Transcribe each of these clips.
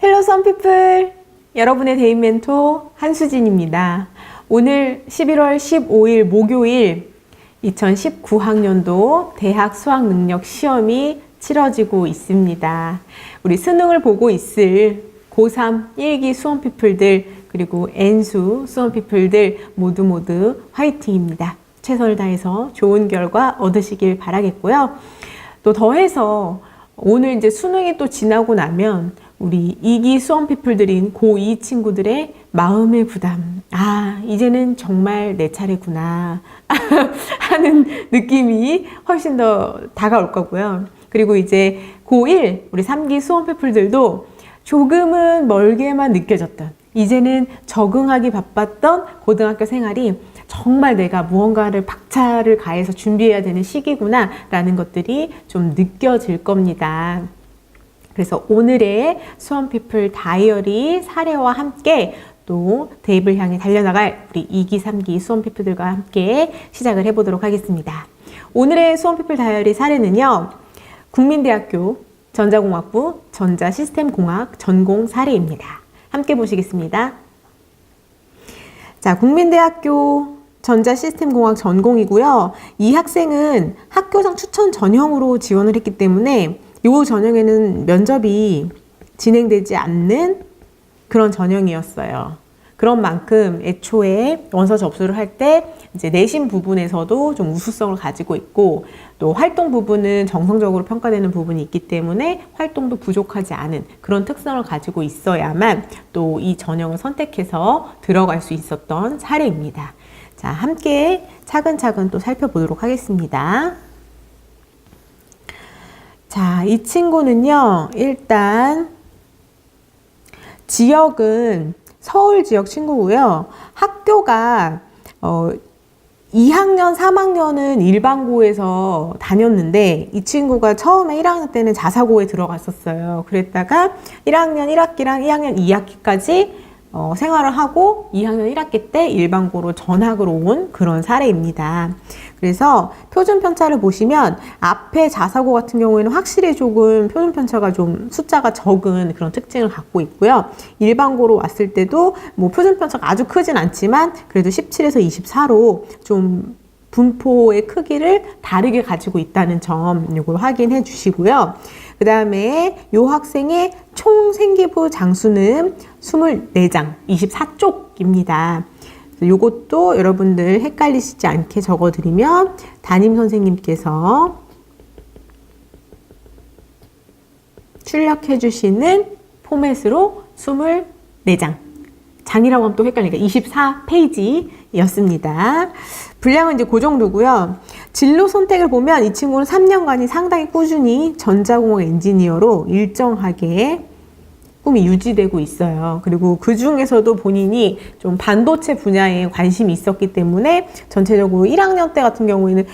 헬로 썬피플! 여러분의 데이 멘토 한수진입니다. 오늘 11월 15일 목요일 2019학년도 대학 수학능력 시험이 치러지고 있습니다. 우리 수능을 보고 있을 고3 1기 수험피플들 그리고 N수 수험피플들 모두 화이팅입니다. 최선을 다해서 좋은 결과 얻으시길 바라겠고요. 또 더해서 오늘 이제 수능이 또 지나고 나면 우리 2기 수험피플들인 고2 친구들의 마음의 부담. 이제는 정말 내 차례구나 하는 느낌이 훨씬 더 다가올 거고요. 그리고 이제 고1 우리 3기 수험피플들도 조금은 멀게만 느껴졌던, 이제는 적응하기 바빴던 고등학교 생활이 정말 내가 무언가를 박차를 가해서 준비해야 되는 시기구나 라는 것들이 좀 느껴질 겁니다. 그래서 오늘의 수험피플 다이어리 사례와 함께 또 대입을 향해 달려나갈 우리 2기, 3기 수험피플들과 함께 시작을 해보도록 하겠습니다. 오늘의 수험피플 다이어리 사례는요, 국민대학교 전자공학부 전자시스템공학 전공 사례입니다. 함께 보시겠습니다. 자, 국민대학교 전자시스템공학 전공이고요. 이 학생은 학교장 추천 전형으로 지원을 했기 때문에 이 전형에는 면접이 진행되지 않는 그런 전형이었어요. 그런 만큼 애초에 원서 접수를 할 때 이제 내신 부분에서도 좀 우수성을 가지고 있고, 또 활동 부분은 정성적으로 평가되는 부분이 있기 때문에 활동도 부족하지 않은 그런 특성을 가지고 있어야만 또 이 전형을 선택해서 들어갈 수 있었던 사례입니다. 자, 함께 차근차근 또 살펴보도록 하겠습니다. 자, 이 친구는요, 일단 지역은 서울 지역 친구고요. 학교가 2학년, 3학년은 일반고에서 다녔는데 이 친구가 처음에 1학년 때는 자사고에 들어갔었어요. 그랬다가 1학년 1학기랑 2학년 2학기까지 생활을 하고 2학년 1학기 때 일반고로 전학으로 온 그런 사례입니다. 그래서 표준 편차를 보시면 앞에 자사고 같은 경우에는 확실히 조금 표준 편차가 좀 숫자가 적은 그런 특징을 갖고 있고요. 일반고로 왔을 때도 뭐 표준 편차가 아주 크진 않지만 그래도 17에서 24로 좀 분포의 크기를 다르게 가지고 있다는 점 이걸 확인해 주시고요. 그 다음에 이 학생의 총 생기부 장수는 24장, 24쪽입니다. 요것도 여러분들 헷갈리시지 않게 적어드리면 담임 선생님께서 출력해 주시는 포맷으로 24장. 장이라고 하면 또 헷갈리니까 24페이지였습니다. 분량은 이제 그 정도고요. 진로 선택을 보면 이 친구는 3년간이 상당히 꾸준히 전자공학 엔지니어로 일정하게 꿈이 유지되고 있어요. 그리고 그 중에서도 본인이 좀 반도체 분야에 관심이 있었기 때문에 전체적으로 1학년 때 같은 경우에는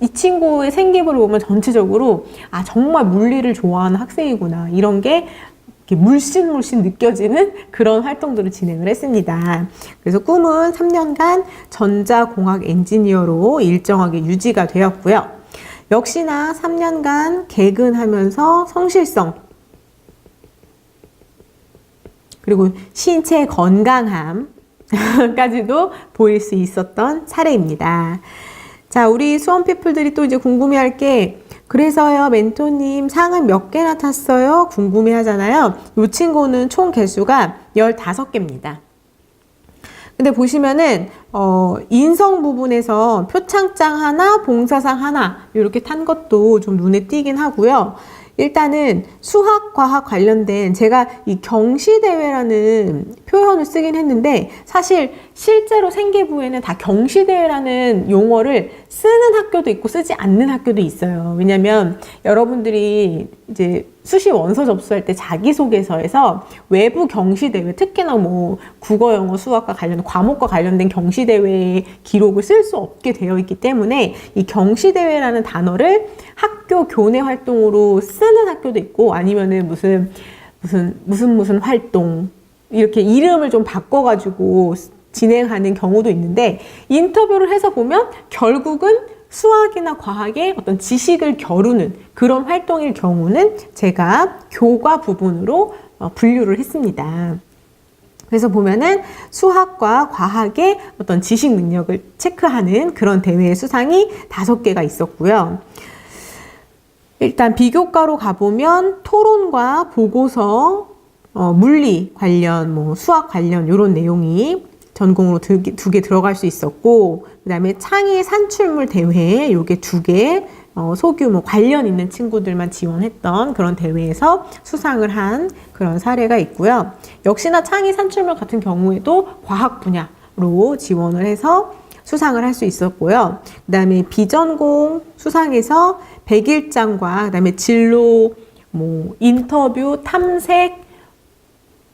이 친구의 생기부를 보면 전체적으로 정말 물리를 좋아하는 학생이구나, 이런 게 물씬 느껴지는 그런 활동들을 진행을 했습니다. 그래서 꿈은 3년간 전자공학 엔지니어로 일정하게 유지가 되었고요. 역시나 3년간 개근하면서 성실성 그리고 신체 건강함까지도 보일 수 있었던 사례입니다. 자, 우리 수험피플들이 또 이제 궁금해할 게, 그래서요 멘토님 상은 몇 개나 탔어요? 궁금해 하잖아요. 이 친구는 총 개수가 15개입니다. 근데 보시면은 인성 부분에서 표창장 하나, 봉사상 하나 이렇게 탄 것도 좀 눈에 띄긴 하고요. 일단은 수학, 과학 관련된, 제가 이 경시대회라는 표현을 쓰긴 했는데 사실 실제로 생기부에는 다 경시대회라는 용어를 쓰는 학교도 있고 쓰지 않는 학교도 있어요. 왜냐면 여러분들이 이제 수시 원서 접수할 때 자기소개서에서 외부 경시대회, 특히나 뭐 국어, 영어, 수학과 관련된 과목과 관련된 경시대회의 기록을 쓸 수 없게 되어 있기 때문에 이 경시대회라는 단어를 학교 교내 활동으로 쓰는 학교도 있고, 아니면은 무슨 활동 이렇게 이름을 좀 바꿔가지고 진행하는 경우도 있는데, 인터뷰를 해서 보면 결국은 수학이나 과학의 어떤 지식을 겨루는 그런 활동일 경우는 제가 교과 부분으로 분류를 했습니다. 그래서 보면은 수학과 과학의 어떤 지식 능력을 체크하는 그런 대회의 수상이 5개가 있었고요. 일단 비교과로 가보면 토론과 보고서, 물리 관련, 뭐 수학 관련 이런 내용이 전공으로 2개 들어갈 수 있었고, 그 다음에 창의 산출물 대회 요게 2개, 소규모 관련 있는 친구들만 지원했던 그런 대회에서 수상을 한 그런 사례가 있고요. 역시나 창의 산출물 같은 경우에도 과학 분야로 지원을 해서 수상을 할 수 있었고요. 그 다음에 비전공 수상에서 백일장과 그 다음에 진로, 뭐 인터뷰, 탐색,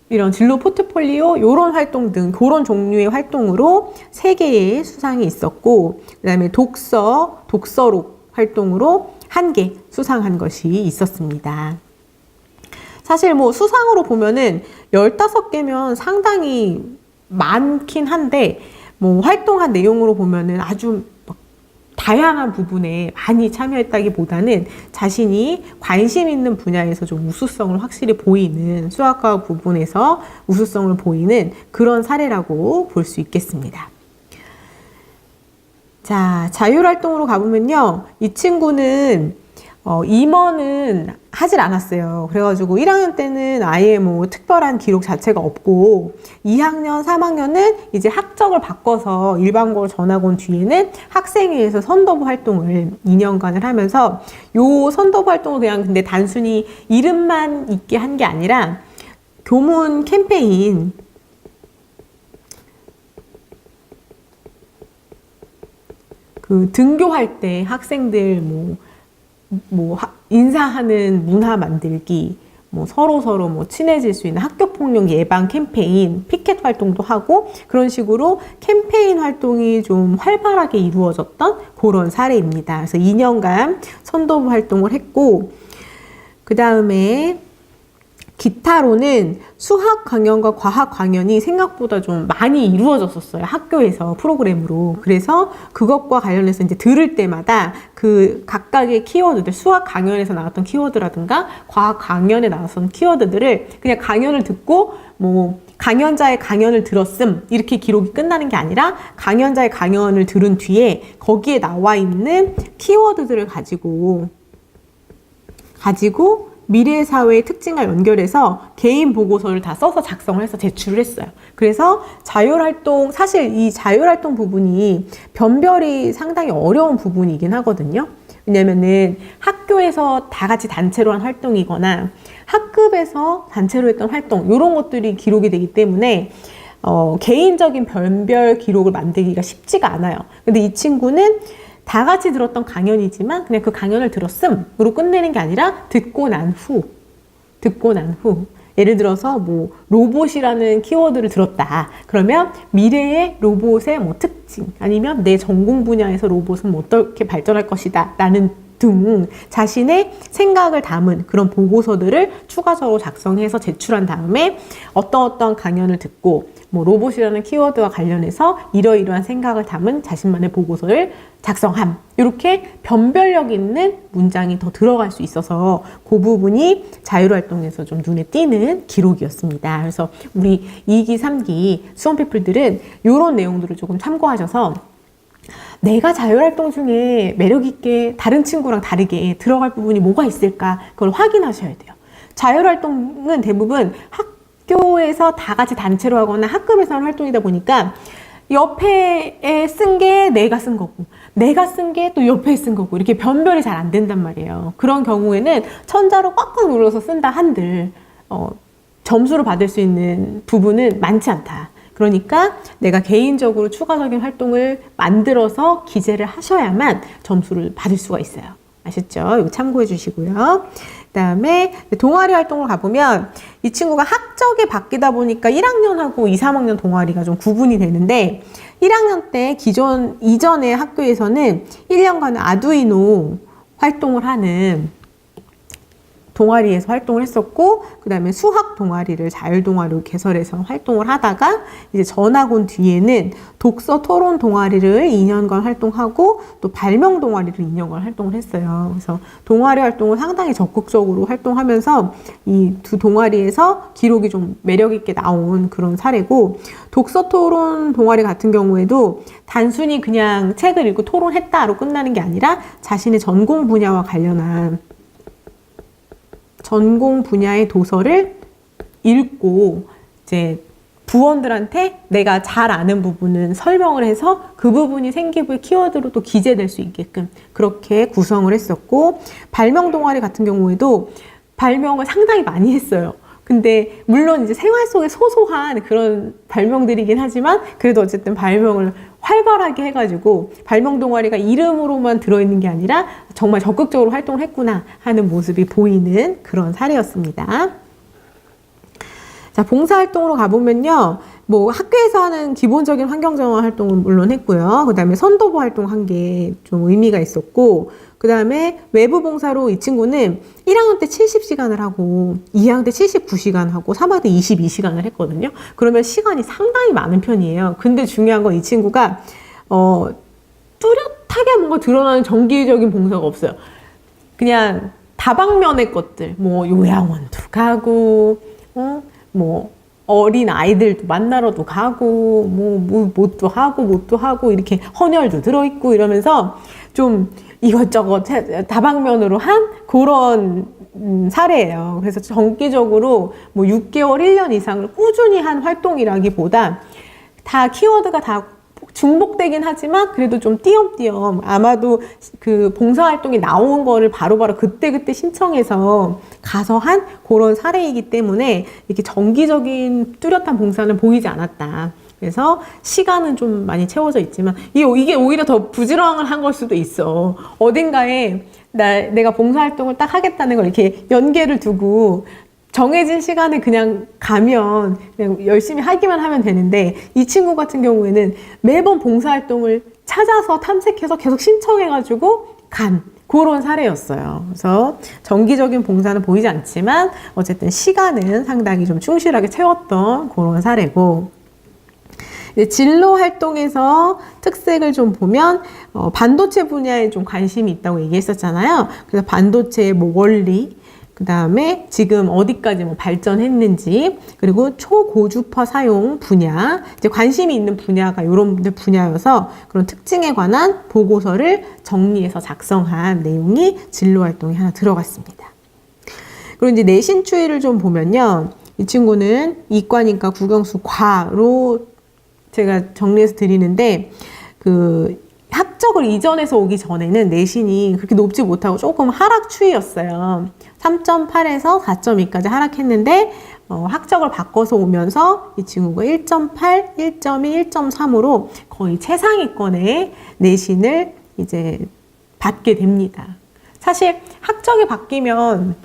이런 진로 포트폴리오 이런 활동 등 그런 종류의 활동으로 3개의 수상이 있었고, 그 다음에 독서록 활동으로 1개 수상한 것이 있었습니다. 사실 뭐 수상으로 보면은 15개면 상당히 많긴 한데, 뭐 활동한 내용으로 보면은 아주 다양한 부분에 많이 참여했다기보다는 자신이 관심 있는 분야에서 좀 우수성을 확실히 보이는, 수학과 부분에서 우수성을 보이는 그런 사례라고 볼 수 있겠습니다. 자, 자율활동으로 가보면요. 이 친구는 임원은 하질 않았어요. 그래가지고 1학년 때는 아예 뭐 특별한 기록 자체가 없고, 2학년, 3학년은 이제 학적을 바꿔서 일반고로 전학 온 뒤에는 학생회에서 선도부 활동을 2년간을 하면서, 요 선도부 활동을 그냥 근데 단순히 이름만 있게 한 게 아니라 교문 캠페인, 그 등교할 때 학생들 인사하는 문화 만들기, 서로 친해질 수 있는 학교폭력 예방 캠페인, 피켓 활동도 하고, 그런 식으로 캠페인 활동이 좀 활발하게 이루어졌던 그런 사례입니다. 그래서 2년간 선도부 활동을 했고, 그 다음에 기타로는 수학 강연과 과학 강연이 생각보다 좀 많이 이루어졌었어요. 학교에서 프로그램으로. 그래서 그것과 관련해서 이제 들을 때마다 그 각각의 키워드들, 수학 강연에서 나왔던 키워드라든가 과학 강연에 나왔던 키워드들을 그냥 강연을 듣고 강연자의 강연을 들었음 이렇게 기록이 끝나는 게 아니라, 강연자의 강연을 들은 뒤에 거기에 나와 있는 키워드들을 가지고 미래 사회의 특징과 연결해서 개인 보고서를 다 써서 작성을 해서 제출을 했어요. 그래서 자율활동, 사실 이 자율활동 부분이 변별이 상당히 어려운 부분이긴 하거든요. 왜냐면은 학교에서 다 같이 단체로 한 활동이거나 학급에서 단체로 했던 활동, 이런 것들이 기록이 되기 때문에 개인적인 변별 기록을 만들기가 쉽지가 않아요. 근데 이 친구는 다 같이 들었던 강연이지만 그냥 그 강연을 들었음으로 끝내는 게 아니라 듣고 난 후 예를 들어서 로봇이라는 키워드를 들었다. 그러면 미래의 로봇의 특징, 아니면 내 전공 분야에서 로봇은 어떻게 발전할 것이다 라는 등 자신의 생각을 담은 그런 보고서들을 추가적으로 작성해서 제출한 다음에 어떤 강연을 듣고 로봇이라는 키워드와 관련해서 이러이러한 생각을 담은 자신만의 보고서를 작성함. 이렇게 변별력 있는 문장이 더 들어갈 수 있어서 그 부분이 자율활동에서 좀 눈에 띄는 기록이었습니다. 그래서 우리 2기, 3기 수험피플들은 이런 내용들을 조금 참고하셔서 내가 자율활동 중에 매력있게 다른 친구랑 다르게 들어갈 부분이 뭐가 있을까, 그걸 확인하셔야 돼요. 자율활동은 대부분 학교에서 다 같이 단체로 하거나 학급에서 하는 활동이다 보니까 옆에 쓴 게 내가 쓴 거고, 내가 쓴 게 또 옆에 쓴 거고, 이렇게 변별이 잘 안 된단 말이에요. 그런 경우에는 천자로 꽉꽉 눌러서 쓴다 한들 점수를 받을 수 있는 부분은 많지 않다. 그러니까 내가 개인적으로 추가적인 활동을 만들어서 기재를 하셔야만 점수를 받을 수가 있어요. 아셨죠? 이거 참고해 주시고요. 그 다음에 동아리 활동을 가보면 이 친구가 학적이 바뀌다 보니까 1학년하고 2, 3학년 동아리가 좀 구분이 되는데, 1학년 때 이전의 학교에서는 1년간 아두이노 활동을 하는 동아리에서 활동을 했었고, 그 다음에 수학 동아리를 자율동아리로 개설해서 활동을 하다가 이제 전학 온 뒤에는 독서 토론 동아리를 2년간 활동하고 또 발명 동아리를 2년간 활동을 했어요. 그래서 동아리 활동을 상당히 적극적으로 활동하면서 이 두 동아리에서 기록이 좀 매력 있게 나온 그런 사례고, 독서 토론 동아리 같은 경우에도 단순히 그냥 책을 읽고 토론했다로 끝나는 게 아니라 자신의 전공 분야와 관련한 전공 분야의 도서를 읽고 이제 부원들한테 내가 잘 아는 부분은 설명을 해서 그 부분이 생기부의 키워드로 또 기재될 수 있게끔 그렇게 구성을 했었고, 발명 동아리 같은 경우에도 발명을 상당히 많이 했어요. 근데 물론 이제 생활 속에 소소한 그런 발명들이긴 하지만 그래도 어쨌든 발명을 활발하게 해가지고 발명 동아리가 이름으로만 들어있는 게 아니라 정말 적극적으로 활동을 했구나 하는 모습이 보이는 그런 사례였습니다. 자, 봉사활동으로 가보면요. 뭐 학교에서 하는 기본적인 환경정화 활동은 물론 했고요. 그 다음에 선도부 활동 한 게 좀 의미가 있었고, 그 다음에 외부 봉사로 이 친구는 1학년 때 70시간을 하고 2학년 때 79시간 하고 3학년 때 22시간을 했거든요. 그러면 시간이 상당히 많은 편이에요. 근데 중요한 건 이 친구가 뚜렷하게 뭔가 드러나는 정기적인 봉사가 없어요. 그냥 다방면의 것들, 뭐 요양원도 가고, 뭐 어린 아이들도 만나러도 가고, 뭐 뭣도 하고 이렇게 헌혈도 들어있고 이러면서 좀 이것저것 다방면으로 한 그런 사례예요. 그래서 정기적으로 뭐 6개월, 1년 이상을 꾸준히 한 활동이라기보다 다 키워드가 다 중복되긴 하지만 그래도 좀 띄엄띄엄 아마도 그 봉사활동이 나온 거를 바로바로 그때그때 신청해서 가서 한 그런 사례이기 때문에 이렇게 정기적인 뚜렷한 봉사는 보이지 않았다. 그래서 시간은 좀 많이 채워져 있지만 이게 오히려 더 부지런한 걸 수도 있어. 어딘가에 내가 봉사활동을 딱 하겠다는 걸 이렇게 연계를 두고 정해진 시간에 그냥 가면 그냥 열심히 하기만 하면 되는데, 이 친구 같은 경우에는 매번 봉사활동을 찾아서 탐색해서 계속 신청해가지고 간 그런 사례였어요. 그래서 정기적인 봉사는 보이지 않지만 어쨌든 시간은 상당히 좀 충실하게 채웠던 그런 사례고, 진로 활동에서 특색을 좀 보면 반도체 분야에 좀 관심이 있다고 얘기했었잖아요. 그래서 반도체의 뭐 원리, 그 다음에 지금 어디까지 뭐 발전했는지, 그리고 초고주파 사용 분야, 이제 관심이 있는 분야가 이런 분야여서 그런 특징에 관한 보고서를 정리해서 작성한 내용이 진로 활동에 하나 들어갔습니다. 그리고 이제 내신 추이를 좀 보면요. 이 친구는 이과니까 국영수 과로 제가 정리해서 드리는데, 학적을 이전해서 오기 전에는 내신이 그렇게 높지 못하고 조금 하락 추이였어요. 3.8에서 4.2까지 하락했는데 학적을 바꿔서 오면서 이 친구가 1.8, 1.2, 1.3으로 거의 최상위권의 내신을 이제 받게 됩니다. 사실 학적이 바뀌면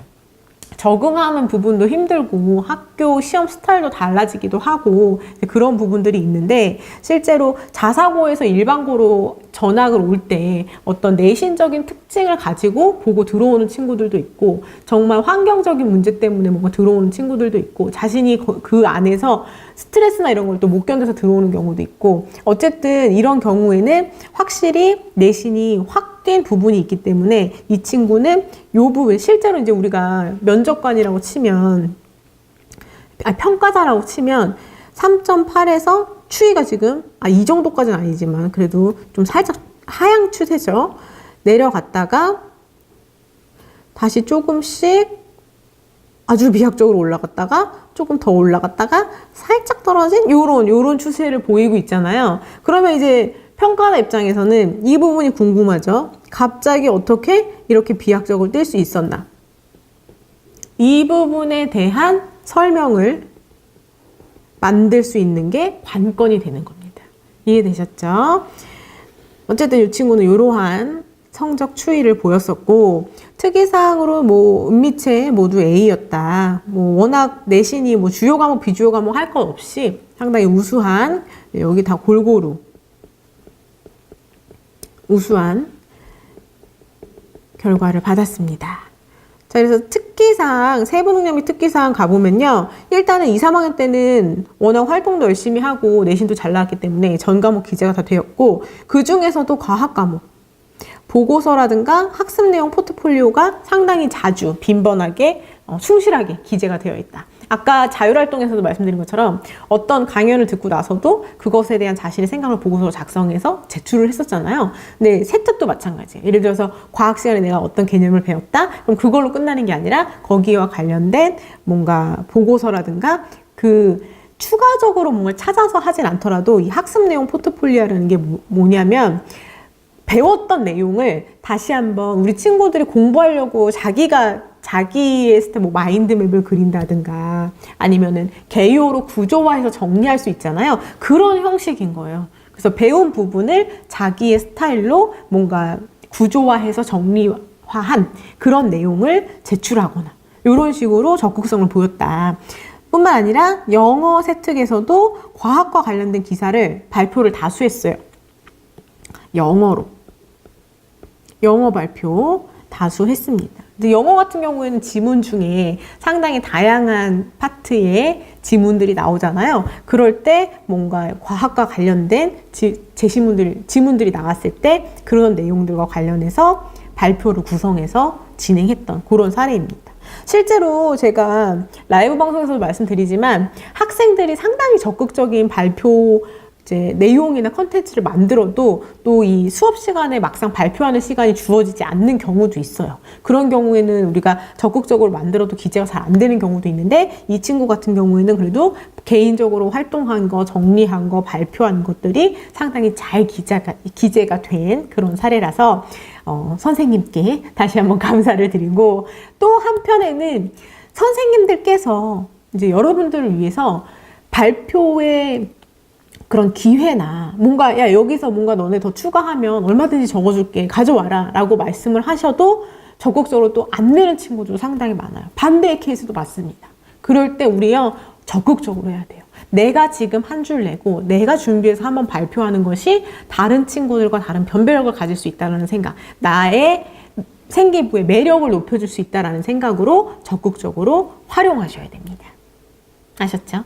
적응하는 부분도 힘들고 학교 시험 스타일도 달라지기도 하고 그런 부분들이 있는데, 실제로 자사고에서 일반고로 전학을 올 때 어떤 내신적인 특징을 가지고 보고 들어오는 친구들도 있고, 정말 환경적인 문제 때문에 뭔가 들어오는 친구들도 있고, 자신이 그 안에서 스트레스나 이런 걸 또 못 견뎌서 들어오는 경우도 있고, 어쨌든 이런 경우에는 확실히 내신이 확 뛴 부분이 있기 때문에 이 친구는 요 부분, 실제로 이제 우리가 면접관이라고 치면, 평가자라고 치면 3.8에서 추이가 지금 이 정도까지는 아니지만 그래도 좀 살짝 하향 추세죠. 내려갔다가 다시 조금씩 아주 비약적으로 올라갔다가 조금 더 올라갔다가 살짝 떨어진 요런 추세를 보이고 있잖아요. 그러면 이제 평가자 입장에서는 이 부분이 궁금하죠. 갑자기 어떻게 이렇게 비약적으로 뛸 수 있었나? 이 부분에 대한 설명을 만들 수 있는 게 관건이 되는 겁니다. 이해되셨죠? 어쨌든 이 친구는 이러한 성적 추이를 보였었고, 특이사항으로 뭐 은미체 모두 A였다. 뭐 워낙 내신이 뭐 주요 과목, 비주요 과목 할 것 없이 상당히 우수한, 여기 다 골고루 우수한 결과를 받았습니다. 자, 그래서 특기사항, 세부능력및 특기사항 가보면요. 일단은 2, 3학년 때는 워낙 활동도 열심히 하고 내신도 잘 나왔기 때문에 전 과목 기재가 다 되었고, 그 중에서도 과학 과목, 보고서라든가 학습 내용 포트폴리오가 상당히 자주, 빈번하게, 충실하게 기재가 되어 있다. 아까 자율활동에서도 말씀드린 것처럼 어떤 강연을 듣고 나서도 그것에 대한 자신의 생각을 보고서로 작성해서 제출을 했었잖아요. 근데 세특도 마찬가지예요. 예를 들어서 과학 시간에 내가 어떤 개념을 배웠다? 그럼 그걸로 끝나는 게 아니라 거기와 관련된 뭔가 보고서라든가 그 추가적으로 뭔가를 찾아서 하진 않더라도 이 학습 내용 포트폴리오라는 게 뭐냐면 배웠던 내용을 다시 한번 우리 친구들이 공부하려고 자기의 뭐 마인드맵을 그린다든가 아니면은 개요로 구조화해서 정리할 수 있잖아요. 그런 형식인 거예요. 그래서 배운 부분을 자기의 스타일로 뭔가 구조화해서 정리화한 그런 내용을 제출하거나 이런 식으로 적극성을 보였다. 뿐만 아니라 영어 세특에서도 과학과 관련된 기사를 발표를 다수 했어요. 영어 발표 다수 했습니다. 근데 영어 같은 경우에는 지문 중에 상당히 다양한 파트의 지문들이 나오잖아요. 그럴 때 뭔가 과학과 관련된 지문들이 나왔을 때 그런 내용들과 관련해서 발표를 구성해서 진행했던 그런 사례입니다. 실제로 제가 라이브 방송에서도 말씀드리지만 학생들이 상당히 적극적인 발표 내용이나 컨텐츠를 만들어도 또 이 수업 시간에 막상 발표하는 시간이 주어지지 않는 경우도 있어요. 그런 경우에는 우리가 적극적으로 만들어도 기재가 잘 안 되는 경우도 있는데 이 친구 같은 경우에는 그래도 개인적으로 활동한 거, 정리한 거, 발표한 것들이 상당히 잘 기재가 된 그런 사례라서 선생님께 다시 한번 감사를 드리고, 또 한편에는 선생님들께서 이제 여러분들을 위해서 발표에 그런 기회나 뭔가 야 여기서 뭔가 너네 더 추가하면 얼마든지 적어줄게 가져와라 라고 말씀을 하셔도 적극적으로 또 안 내는 친구도 상당히 많아요. 반대의 케이스도 맞습니다. 그럴 때 우리요 적극적으로 해야 돼요. 내가 지금 한 줄 내고 내가 준비해서 한번 발표하는 것이 다른 친구들과 다른 변별력을 가질 수 있다는 생각, 나의 생기부의 매력을 높여줄 수 있다는 생각으로 적극적으로 활용하셔야 됩니다. 아셨죠?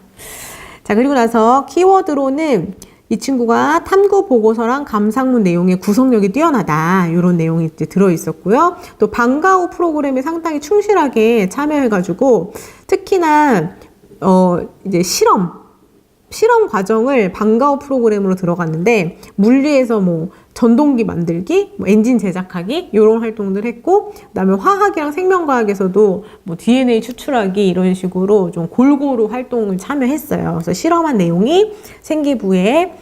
자, 그리고 나서 키워드로는 이 친구가 탐구 보고서랑 감상문 내용의 구성력이 뛰어나다 이런 내용이 이제 들어있었고요. 또 방과 후 프로그램에 상당히 충실하게 참여해가지고 특히나 이제 실험 과정을 방과 후 프로그램으로 들어갔는데 물리에서 뭐 전동기 만들기, 뭐 엔진 제작하기 이런 활동들 했고, 그다음에 화학이랑 생명과학에서도 뭐 DNA 추출하기 이런 식으로 좀 골고루 활동을 참여했어요. 그래서 실험한 내용이 생기부에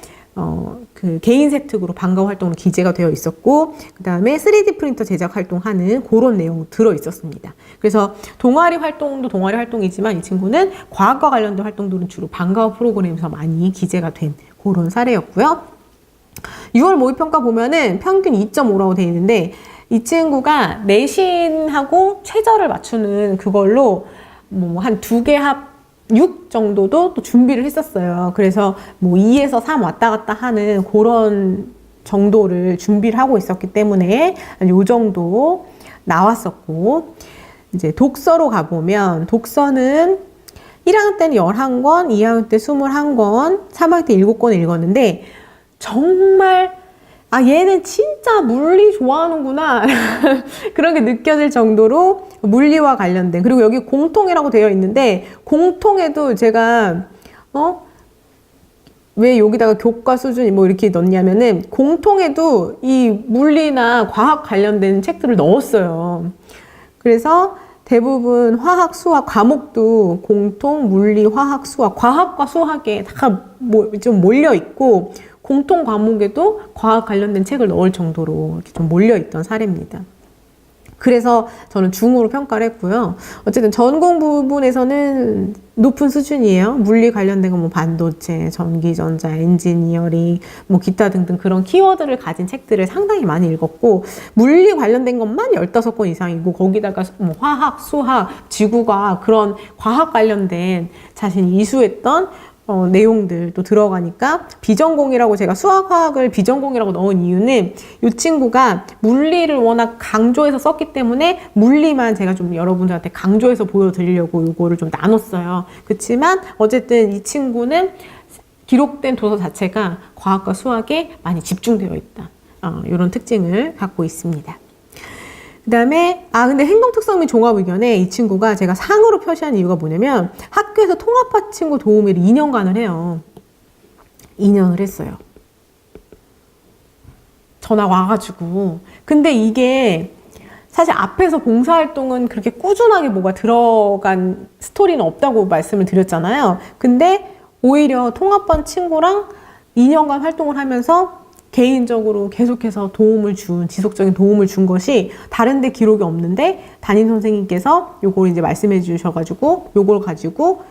그 개인 세특으로 방과 후 활동으로 기재가 되어 있었고, 그다음에 3D 프린터 제작 활동하는 그런 내용 들어 있었습니다. 그래서 동아리 활동도 동아리 활동이지만 이 친구는 과학과 관련된 활동들은 주로 방과 후 프로그램에서 많이 기재가 된 그런 사례였고요. 6월 모의평가 보면은 평균 2.5라고 되어 있는데 이 친구가 내신하고 최저를 맞추는 그걸로 뭐 한 2개 합 6 정도도 또 준비를 했었어요. 그래서 뭐 2에서 3 왔다 갔다 하는 그런 정도를 준비를 하고 있었기 때문에 요 정도 나왔었고, 이제 독서로 가보면 독서는 1학년 때는 11권, 2학년 때 21권, 3학년 때 7권 읽었는데 정말 얘는 진짜 물리 좋아하는구나 그런 게 느껴질 정도로 물리와 관련된, 그리고 여기 공통이라고 되어 있는데 공통에도 제가 왜 여기다가 교과 수준이 뭐 이렇게 넣냐면은 공통에도 이 물리나 과학 관련된 책들을 넣었어요. 그래서 대부분 화학, 수학 과목도 공통, 물리, 화학, 수학, 과학과 수학에 다 좀 몰려 있고 공통 과목에도 과학 관련된 책을 넣을 정도로 이렇게 좀 몰려있던 사례입니다. 그래서 저는 중으로 평가를 했고요. 어쨌든 전공 부분에서는 높은 수준이에요. 물리 관련된 건 뭐 반도체, 전기전자, 엔지니어링, 뭐 기타 등등 그런 키워드를 가진 책들을 상당히 많이 읽었고, 물리 관련된 것만 15권 이상이고 거기다가 뭐 화학, 수학, 지구과학 그런 과학 관련된 자신이 이수했던 내용들도 들어가니까 비전공이라고, 제가 수학화학을 비전공이라고 넣은 이유는 이 친구가 물리를 워낙 강조해서 썼기 때문에 물리만 제가 좀 여러분들한테 강조해서 보여드리려고 이거를 좀 나눴어요. 그렇지만 어쨌든 이 친구는 기록된 도서 자체가 과학과 수학에 많이 집중되어 있다. 이런 특징을 갖고 있습니다. 그 다음에 근데 행동특성 및 종합의견에 이 친구가 제가 상으로 표시한 이유가 뭐냐면 학교에서 통합화 친구 도우미를 2년간을 해요. 2년을 했어요. 전화 와가지고. 근데 이게 사실 앞에서 봉사활동은 그렇게 꾸준하게 뭐가 들어간 스토리는 없다고 말씀을 드렸잖아요. 근데 오히려 통합반 친구랑 2년간 활동을 하면서 개인적으로 계속해서 지속적인 도움을 준 것이 다른 데 기록이 없는데 담임 선생님께서 요걸 이제 말씀해 주셔가지고 요걸 가지고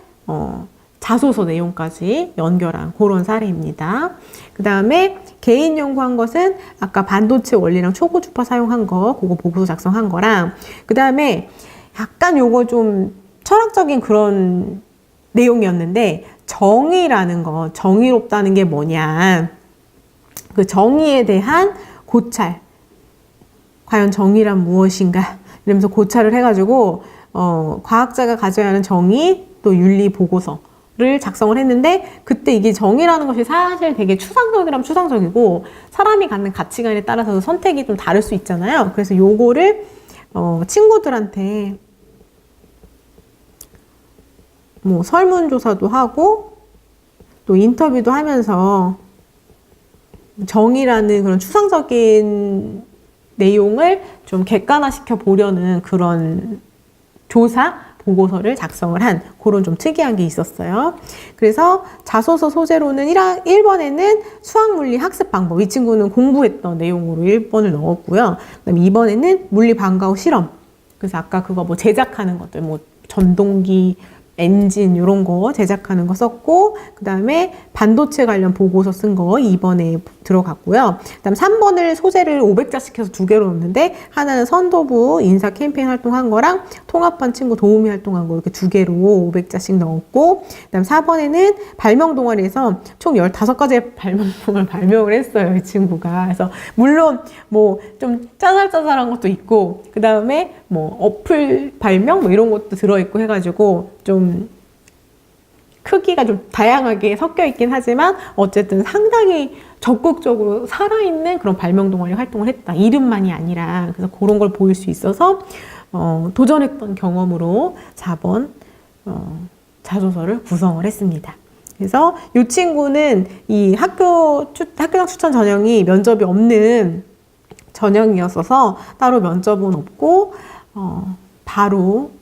자소서 내용까지 연결한 그런 사례입니다. 그 다음에 개인 연구한 것은 아까 반도체 원리랑 초고주파 사용한 거, 그거 보고서 작성한 거랑, 그 다음에 약간 요거 좀 철학적인 그런 내용이었는데, 정의라는 거, 정의롭다는 게 뭐냐. 그 정의에 대한 고찰. 과연 정의란 무엇인가? 이러면서 고찰을 해가지고, 과학자가 가져야 하는 정의, 또 윤리 보고서를 작성을 했는데, 그때 이게 정의라는 것이 사실 되게 추상적이라면 추상적이고, 사람이 갖는 가치관에 따라서 선택이 좀 다를 수 있잖아요. 그래서 요거를, 친구들한테 뭐 설문조사도 하고, 또 인터뷰도 하면서 정의라는 그런 추상적인 내용을 좀 객관화시켜 보려는 그런 조사 보고서를 작성을 한 그런 좀 특이한 게 있었어요. 그래서 자소서 소재로는 1번에는 수학물리 학습 방법, 이 친구는 공부했던 내용으로 1번을 넣었고요. 그다음에 2번에는 물리 방과 후 실험, 그래서 아까 그거 뭐 제작하는 것들, 뭐 전동기, 엔진 이런 거 제작하는 거 썼고, 그 다음에 반도체 관련 보고서 쓴 거 2번에 들어갔고요. 그 다음 3번을 소재를 500자씩 해서 2개로 넣었는데, 하나는 선도부 인사 캠페인 활동한 거랑 통합반 친구 도우미 활동한 거 이렇게 2개로 500자씩 넣었고, 그 다음 4번에는 발명 동아리에서 총 15가지의 발명품을 발명을 했어요, 이 친구가. 그래서 물론 뭐 좀 짜잘짜잘한 것도 있고, 그 다음에 뭐 어플 발명 뭐 이런 것도 들어있고 해가지고 좀 크기가 좀 다양하게 섞여 있긴 하지만 어쨌든 상당히 적극적으로 살아있는 그런 발명 동아리 활동을 했다. 이름만이 아니라. 그래서 그런 걸 보일 수 있어서 도전했던 경험으로 4번 자소서를 구성을 했습니다. 그래서 이 친구는 이 학교장 추천 전형이 면접이 없는 전형이었어서 따로 면접은 없고 바로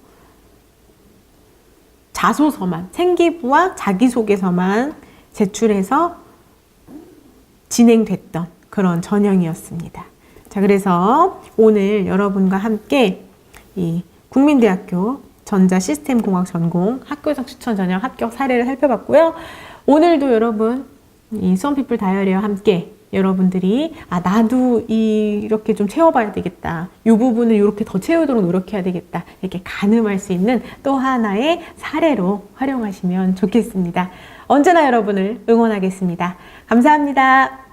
자소서만, 생기부와 자기소개서만 제출해서 진행됐던 그런 전형이었습니다. 자, 그래서 오늘 여러분과 함께 이 국민대학교 전자시스템공학 전공 학교장 추천 전형 합격 사례를 살펴봤고요. 오늘도 여러분 이 수험피플 다이어리와 함께 여러분들이 나도 이렇게 좀 채워봐야 되겠다, 이 부분을 이렇게 더 채우도록 노력해야 되겠다, 이렇게 가늠할 수 있는 또 하나의 사례로 활용하시면 좋겠습니다. 언제나 여러분을 응원하겠습니다. 감사합니다.